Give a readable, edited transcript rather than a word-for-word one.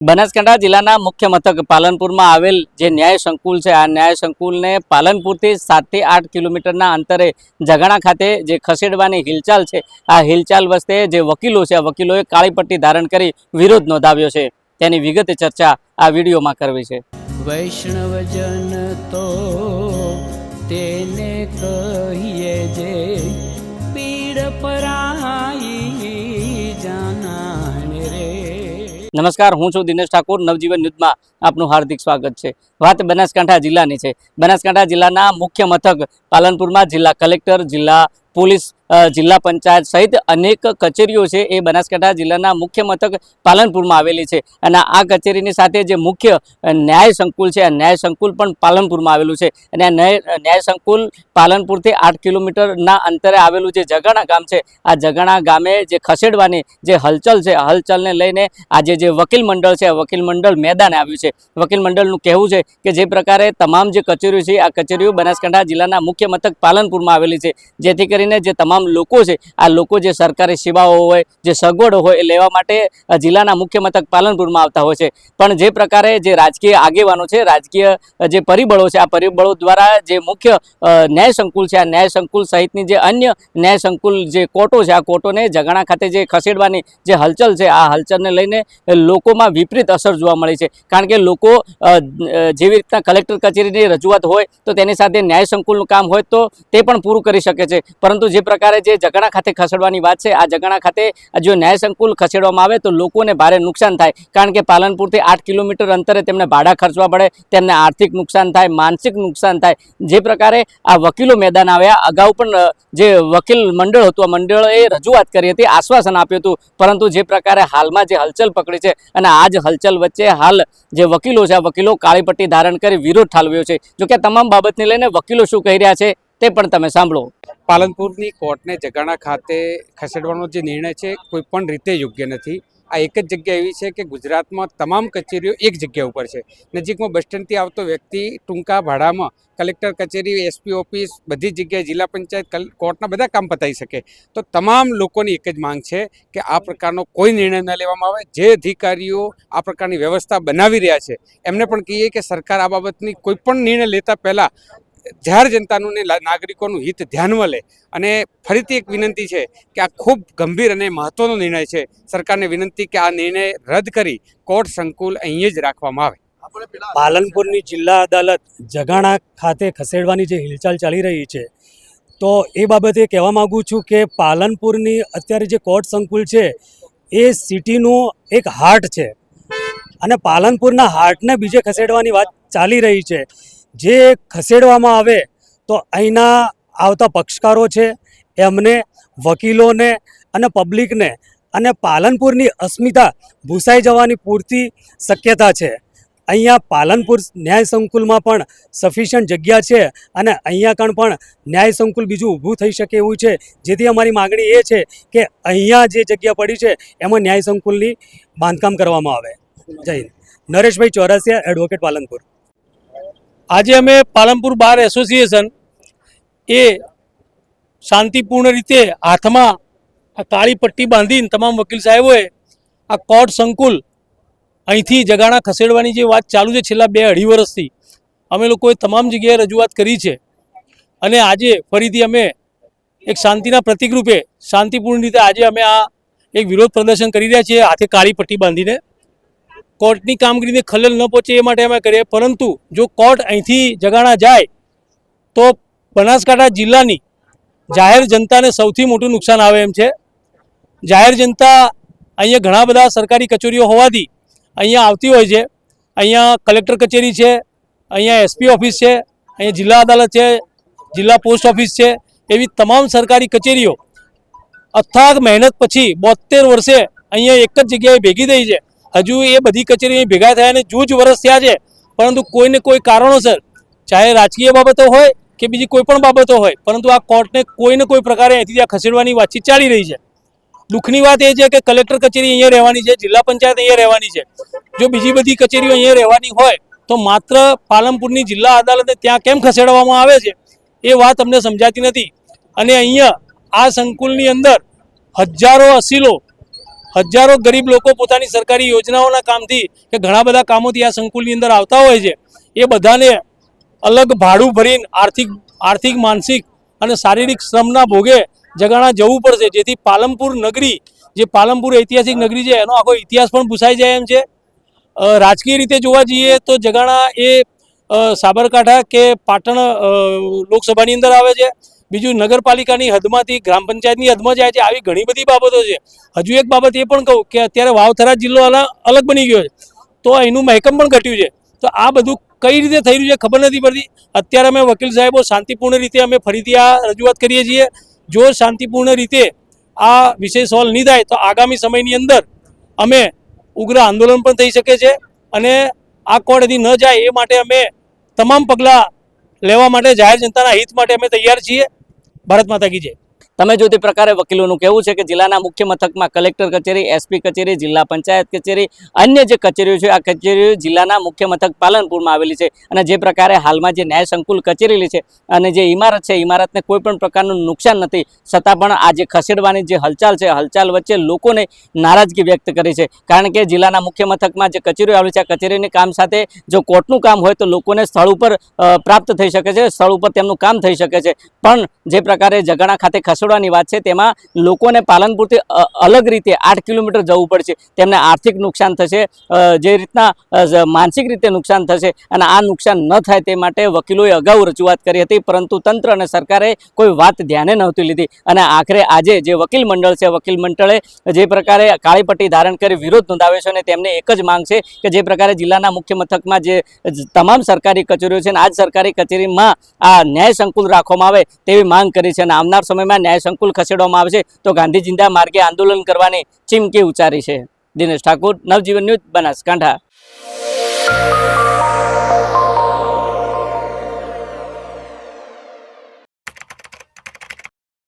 બનાસકાંઠા જિલ્લાના મુખ્ય મથક પાલનપુરમાં આવેલ જે ન્યાય સંકુલ છે, આ ન્યાય સંકુલને પાલનપુરથી 7 થી 8 કિલોમીટરના અંતરે જગાણા ખાતે જે ખસેડવાની હિલચાલ છે, આ હિલચાલ વચ્ચે જે વકીલો છે, આ વકીલોએ કાળી પટ્ટી ધારણ કરી વિરોધ નોંધાવ્યો છે। તેની વિગતે ચર્ચા આ વિડીયોમાં કરવી છે। વૈષ્ણવજન તો તેને કહીએ જે પીડ પરાઈ જાનાને રે। નમસ્કાર, હું છું દિનેશ ઠાકોર। નવજીવન ન્યૂઝમાં આપનું હાર્દિક સ્વાગત છે। વાત બનાસકાંઠા જિલ્લાની છે। બનાસકાંઠા જિલ્લાના મુખ્ય મથક પાલનપુરમાં જિલ્લા કલેક્ટર, જિલ્લા પોલીસ, જિલ્લા પંચાયત સહિત અનેક કચેરીઓ છે, એ બનાસકાંઠા જિલ્લાના મુખ્ય મથક પાલનપુરમાં આવેલી છે। અને આ કચેરીની સાથે જે મુખ્ય ન્યાય સંકુલ છે, આ ન્યાય સંકુલ પણ પાલનપુરમાં આવેલું છે। અને આ ન્યાય સંકુલ પાલનપુરથી 8 કિલોમીટરના અંતરે આવેલું જે જગાણા ગામ છે, આ જગાણા ગામે જે ખસેડવાની જે હલચલ છે, આ હલચલને લઈને આજે જે વકીલ મંડળ છે, આ વકીલ મંડળ મેદાને આવ્યું છે। વકીલ મંડળનું કહેવું છે કે જે પ્રકારે તમામ જે કચેરીઓ છે, આ કચેરીઓ બનાસકાંઠા જિલ્લાના મુખ્ય મથક પાલનપુરમાં આવેલી છે, જેથી કરીને જે તમામ લોકો છે, આ લોકો જે સરકારી સેવાઓ હોય, જે સગવડો હોય એ લેવા માટે જિલ્લાના મુખ્ય મથક પાલનપુરમાં આવતા હોય છે। પણ જે પ્રકારે જે રાજકીય આગેવાનો છે, રાજકીય જે પરિબળો છે, આ પરિબળો દ્વારા જે મુખ્ય ન્યાય સંકુલ છે, આ ન્યાય સંકુલ સહિતની જે અન્ય ન્યાય સંકુલ જે કોર્ટો છે, આ કોર્ટોને જગાણા ખાતે જે ખસેડવાની જે હલચલ છે, આ હલચલને લઈને લોકોમાં વિપરીત અસર જોવા મળી છે। કારણ કે લોકો જેવી રીતના કલેક્ટર કચેરીની રજૂઆત હોય તો તેની સાથે ન્યાય સંકુલનું કામ હોય તો તે પણ પૂરું કરી શકે છે। પરંતુ જે પ્રકારે જે જગાણા ખાતે ખસેડવાની વાત છે, આ જગાણા ખાતે જો ન્યાય સંકુલ ખસેડવામાં આવે તો લોકોને ભારે નુકસાન થાય। કારણ કે પાલનપુરથી 8 કિલોમીટર અંતરે તેમને ભાડા ખર્ચવા પડે, તેમને આર્થિક નુકસાન થાય, માનસિક નુકસાન થાય। જે પ્રકારે આ વકીલો મેદાન આવ્યા, અગાઉ પણ જે વકીલ મંડળ હતું, આ મંડળે રજૂઆત કરી હતી, આશ્વાસન આપ્યું હતું, પરંતુ જે પ્રકારે હાલમાં જે હલચલ પકડી છે અને આ જ હલચલ વચ્ચે હાલ જે વકીલો છે, આ વકીલો કાળી પટ્ટી ધારણ કરી વિરોધ ઠાલવ્યો છે। જો કે તમામ બાબતને લઈને વકીલો શું કહી રહ્યા છે તે પણ તમે સાંભળો। પાલનપુરની કોર્ટને જગાણા ખાતે ખસેડવાનો જે નિર્ણય છે કોઈ પણ રીતે યોગ્ય નથી। આ એક જ જગ્યા એવી છે કે ગુજરાતમાં તમામ કચેરીઓ એક જગ્યા ઉપર છે। નજીકમાં બસ સ્ટેન્ડથી આવતો વ્યક્તિ ટૂંકા ભાડામાં કલેક્ટર કચેરી, એસપી ઓફિસ, બધી જગ્યાએ જિલ્લા પંચાયત, કોર્ટના બધા કામ પતાવી શકે। તો તમામ લોકોની એક જ માંગ છે કે આ પ્રકારનો કોઈ નિર્ણય ન લેવામાં આવે। જે અધિકારીઓ આ પ્રકારની વ્યવસ્થા બનાવી રહ્યા છે એમને પણ કહીએ કે સરકાર આ બાબતની કોઈ પણ નિર્ણય લેતા પહેલાં જાહેર જનતાનું ને નાગરિકોનું હિત ધ્યાનમાં લે। અને ફરીથી એક વિનંતી છે કે આ ખૂબ ગંભીર અને મહત્વનો નિર્ણય છે। સરકારને વિનંતી કે આ નિર્ણય રદ કરી કોર્ટ સંકુલ અહીં જ રાખવામાં આવે। પાલનપુરની જિલ્લા અદાલત જગાણા ખાતે ખસેડવાની જે હિલચાલ ચાલી રહી છે, તો એ બાબતે કહેવા માગું છું કે પાલનપુરની અત્યારે જે કોર્ટ સંકુલ છે એ સિટીનું એક હાર્ટ છે અને પાલનપુરના હાર્ટને બીજે ખસેડવાની વાત ચાલી રહી છે। જે ખસેડવામાં આવે તો અહીંના આવતા પક્ષકારો છે એમને, વકીલોને અને પબ્લિકને અને પાલનપુરની અસ્મિતા ભૂસાઈ જવાની પૂરતી શક્યતા છે। અહીંયા પાલનપુર ન્યાય સંકુલમાં પણ સફિશિયન્ટ જગ્યા છે અને અહીંયા કણ પણ ન્યાય સંકુલ બીજું ઊભું થઈ શકે એવું છે। જેથી અમારી માગણી એ છે કે અહીંયા જે જગ્યા પડી છે એમાં ન્યાય સંકુલની બાંધકામ કરવામાં આવે। જય હિન્દ। નરેશભાઈ ચોરસિયા, એડવોકેટ, પાલનપુર। આજે અમે પાલનપુર બાર એસોસિએશન એ શાંતિપૂર્ણ રીતે હાથમાં આ કાળી પટ્ટી બાંધીને તમામ વકીલ સાહેબોએ આ કોર્ટ સંકુલ અહીંથી જગાણા ખસેડવાની જે વાત ચાલુ છે છેલ્લા 2-2.5 વર્ષથી અમે લોકોએ તમામ જગ્યાએ રજૂઆત કરી છે। અને આજે ફરીથી અમે એક શાંતિના પ્રતિક રૂપે શાંતિપૂર્ણ રીતે આજે અમે આ એક વિરોધ પ્રદર્શન કરી રહ્યા છીએ, હાથે કાળી પટ્ટી બાંધીને। કોર્ટની કામગીરીને ખલેલ ન પહોંચે એ માટે અમે કરીએ, પરંતુ જો કોર્ટ અહીંથી જગાણા જાય તો બનાસકાંઠા જિલ્લાની જાહેર જનતાને સૌથી મોટું નુકસાન આવે એમ છે। જાહેર જનતા અહીંયા ઘણા બધા સરકારી કચેરીઓ હોવાથી અહીંયા આવતી હોય છે। અહીંયા કલેક્ટર કચેરી છે, અહીંયા એસપી ઓફિસ છે, અહીંયા જિલ્લા અદાલત છે, જિલ્લા પોસ્ટ ઓફિસ છે, એવી તમામ સરકારી કચેરીઓ અથાગ મહેનત પછી 72 વર્ષે અહીંયા એક જ જગ્યાએ ભેગી થઈ છે। હજુ એ બધી કચેરીઓ અહીં ભેગા થયા અને જૂજ વર્ષ થયા છે, પરંતુ કોઈને કોઈ કારણોસર, ચાહે રાજકીય બાબતો હોય કે બીજી કોઈ પણ બાબતો હોય, પરંતુ આ કોર્ટને કોઈને કોઈ પ્રકારે અહીંથી ત્યાં ખસેડવાની વાતચીત ચાલી રહી છે। દુઃખની વાત એ છે કે કલેક્ટર કચેરી અહીંયા રહેવાની છે, જિલ્લા પંચાયત અહીંયા રહેવાની છે। જો બીજી બધી કચેરીઓ અહીંયા રહેવાની હોય તો માત્ર પાલનપુરની જિલ્લા અદાલતને ત્યાં કેમ ખસેડવામાં આવે છે એ વાત અમને સમજાતી નથી। અને અહીંયા આ સંકુલની અંદર હજારો અસીલો હજારો ગરીબ લોકો પોતાની સરકારી યોજનાઓના કામથી કે ઘણા બધા કામોથી આ સંકુલની અંદર આવતા હોય છે. એ બધાને અલગ ભાડું ભરીને આર્થિક માનસિક અને શારીરિક શ્રમના ભોગે જગાણા જવું પડશે, જેથી પાલનપુર નગરી, જે પાલનપુર ઐતિહાસિક નગરી છે, એનો આખો ઇતિહાસ પણ ભૂસાઈ જાય એમ છે. રાજકીય રીતે જોવા જઈએ તો જગાણા એ સાબરકાંઠા કે પાટણ લોકસભાની અંદર આવે છે. બીજું નગરપાલિકાની હદમાંથી ગ્રામ પંચાયતની હદમાં જાય છે. આવી ઘણી બધી બાબતો છે. હજુ એક બાબત એ પણ કહું કે અત્યારે વાવ-થરાદ જિલ્લો અલગ બની ગયો છે, તો એનું મહેકમ પણ ઘટ્યું છે. તો આ બધું કઈ રીતે થઈ રહ્યું છે ખબર નથી પડતી. અત્યારે અમે વકીલ સાહેબો શાંતિપૂર્ણ રીતે અમે ફરીથી આ રજૂઆત કરીએ છીએ. જો શાંતિપૂર્ણ રીતે આ વિષય સોલ્વ નહીં થાય તો આગામી સમયની અંદર અમે ઉગ્ર આંદોલન પણ થઈ શકે છે, અને આ કોર્ટ ન જાય એ માટે અમે તમામ પગલાં લેવા માટે જાહેર જનતાના હિત માટે અમે તૈયાર છીએ. ભારત માતા કી જય. તમે જો તે પ્રકારે વકીલોનું કહેવું છે કે જિલ્લાના મુખ્ય મથકમાં કલેક્ટર કચેરી, એસપી કચેરી, જિલ્લા પંચાયત કચેરી, અન્ય જે કચેરીઓ છે આ કચેરીઓ જિલ્લાના મુખ્ય મથક પાલનપુરમાં આવેલી છે, અને જે પ્રકારે હાલમાં જે ન્યાય સંકુલ કચેરી છે અને જે ઇમારત છે, ઇમારતને કોઈ પણ પ્રકારનું નુકસાન નથી, છતાં પણ આ જે ખસેડવાની જે હલચાલ છે, હલચાલ વચ્ચે લોકોને નારાજગી વ્યક્ત કરી છે. કારણ કે જિલ્લાના મુખ્ય મથકમાં જે કચેરીઓ આવેલી છે, આ કચેરીની કામ સાથે જો કોર્ટનું કામ હોય તો લોકોને સ્થળ ઉપર પ્રાપ્ત થઈ શકે છે, સ્થળ ઉપર તેમનું કામ થઈ શકે છે. પણ જે પ્રકારે જગાણા ખાતે ખસેડવાની વાત છે તેમાં લોકોને પાલનપુરથી અલગ રીતે 8 કિલોમીટર જવું પડશે. તેમને આર્થિક નુકસાન થશે, જે રીતના માનસિક રીતે નુકસાન થશે, અને આ નુકસાન ન થાય તે માટે વકીલોએ અગાઉ રજૂઆત કરી હતી, પરંતુ તંત્ર અને સરકારે કોઈ વાત ધ્યાને નહોતી લીધી. અને આખરે આજે જે વકીલ મંડળ છે, વકીલ મંડળે જે પ્રકારે કાળી પટ્ટી ધારણ કરી વિરોધ નોંધાવ્યો છે, અને તેમને એક જ માંગ છે કે જે પ્રકારે જિલ્લાના મુખ્ય મથકમાં જે તમામ સરકારી કચેરીઓ છે, આ જ સરકારી કચેરીમાં આ ન્યાય સંકુલ રાખવામાં આવે તેવી માંગ કરી છે. અને આવનાર સમયમાં ન્યાય સંકુલ ખસેડવામાં આવશે તો ગાંધી ચિંતા માર્ગે આંદોલન કરવાની ચીમકી ઉચ્ચારી છે. દિનેશ ઠાકોર, નવજીવન ન્યૂઝ, બનાસકાંઠા.